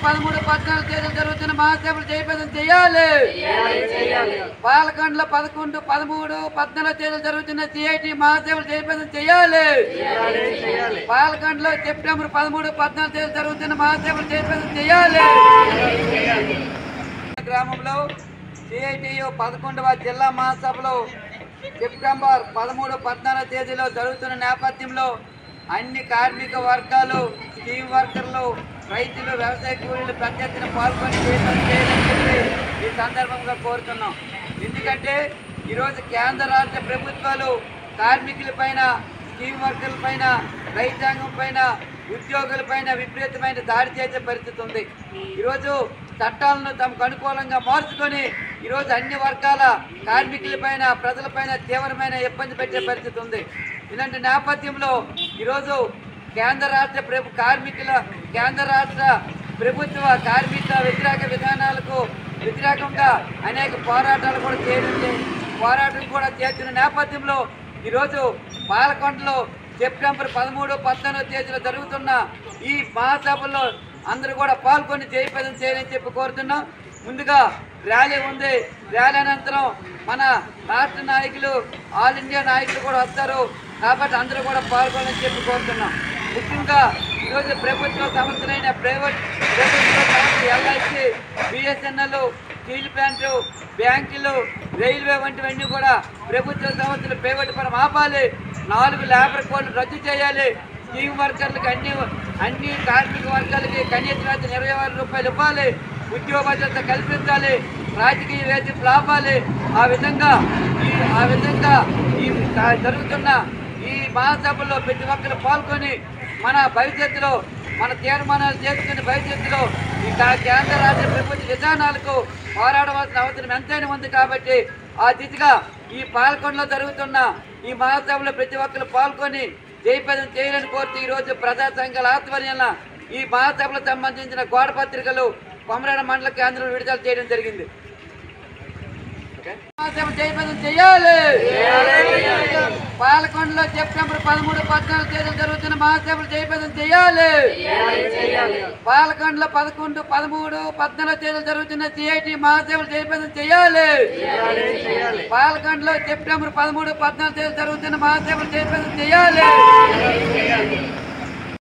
13, 14 తేదీలు జరుగుతున్న మహాసభలు జయప్రదం చేయాలి. పాలకొండలో 11, 13, 14 తేదీలు జరుగుతున్న సిఐటి మహాసభలు జయప్రదం చేయాలి. పాలకొండలో సెప్టెంబర్ 13, 14 తేదీలు జరుగుతున్న మహాసభలు జయప్రదం చేయాలి. గ్రామంలో సిఐటియు 11వ జిల్లా మహాసభలో సెప్టెంబర్ 13, 14 తేదీలో జరుగుతున్న నేపథ్యంలో అన్ని కార్మిక వర్గాలు, స్టీమ్ వర్కర్లు, రైతులు, వ్యవసాయ కూలీలు పెద్ద ఎత్తున పాల్గొని చేయాలని ఈ సందర్భంగా కోరుతున్నాం. ఎందుకంటే ఈరోజు కేంద్ర రాష్ట్ర ప్రభుత్వాలు కార్మికుల పైన, స్టీమ్ వర్కర్ల పైన, రైతాంగం పైన, ఉద్యోగుల పైన విపరీతమైన దాడి చేసే పరిస్థితి ఉంది. ఈరోజు చట్టాలను తమకు అనుకూలంగా మార్చుకొని ఈరోజు అన్ని వర్గాల కార్మికులపైన, ప్రజలపైన తీవ్రమైన ఇబ్బంది పెట్టే పరిస్థితి ఉంది. ఇలాంటి నేపథ్యంలో ఈరోజు కేంద్ర రాష్ట్ర ప్రభుత్వ కార్మిక వ్యతిరేక విధానాలకు వ్యతిరేకంగా అనేక పోరాటాలు కూడా చేస్తున్న నేపథ్యంలో ఈరోజు పాలకొండలో సెప్టెంబర్ 13, 14 తేదీలో జరుగుతున్న ఈ మహాసభల్లో అందరూ కూడా పాల్గొని జయప్రదం చేయాలని చెప్పి కోరుతున్నాం. ముందుగా ర్యాలీ ఉంది. ర్యాలీ అనంతరం మన రాష్ట్ర నాయకులు, ఆల్ ఇండియా నాయకులు కూడా వస్తారు. కాబట్టి అందరూ కూడా పాల్గొనాలని చెప్పి కోరుతున్నాం. ముఖ్యంగా ఈరోజు ప్రభుత్వ సంస్థలైన ప్రైవేట్ ప్రభుత్వ సంస్థలు ఎల్ఐసి, బిఎస్ఎన్ఎల్, స్టీల్ ప్లాంట్లు, బ్యాంకులు, రైల్వే వంటివన్నీ కూడా ప్రభుత్వ సంస్థలు ప్రైవేట్ పరం ఆపాలి. 4 లేబర్ కోడ్లు రద్దు చేయాలి. స్టీమ్ వర్కర్లకు అన్ని కార్మిక వర్గాలకి కనీస వేతనం 26 రూపాయలు ఇవ్వాలి. ఉద్యోగ భద్రత కల్పించాలి. రాజకీయ వేధింపులు ఆపాలి. ఆ విధంగా ఈ జరుగుతున్న ఈ మహాసభల్లో ప్రతి ఒక్కరు పాల్గొని మన భవిష్యత్తులో మన తీర్మానాలు చేసుకునే భవిష్యత్తులో ఈ కేంద్ర రాష్ట్ర ప్రభుత్వ విధానాలకు పోరాడవలసిన అవసరం ఎంతైనా ఉంది. కాబట్టి ఆ దిశగా ఈ పాలకొండలో జరుగుతున్న ఈ మహాసభలో ప్రతి ఒక్కరు పాల్గొని జయప్రదం చేయాలని కోరుతూ ఈరోజు ప్రజా సంఘాల ఆధ్వర్యంలో ఈ మహాసభలకు సంబంధించిన గోడ పత్రికలు కొమరాడ మండల కేంద్రంలో విడుదల చేయడం జరిగింది. మహాసభ జయప్రదం చేయాలి. పాలకొండలో సెప్టెంబర్ 13, 14 తేదీలు జరుగుతున్న మహాసభలు జయప్రదం చేయాలి. పాలకొండలో 11, 13, 14 తేదీలు జరుగుతున్న సిఐటి మహాసభలు జయప్రదం చేయాలి. పాలకొండలో సెప్టెంబర్ 13, 14 తేదీలు జరుగుతున్న మహాసభలు జయప్రదం చేయాలి.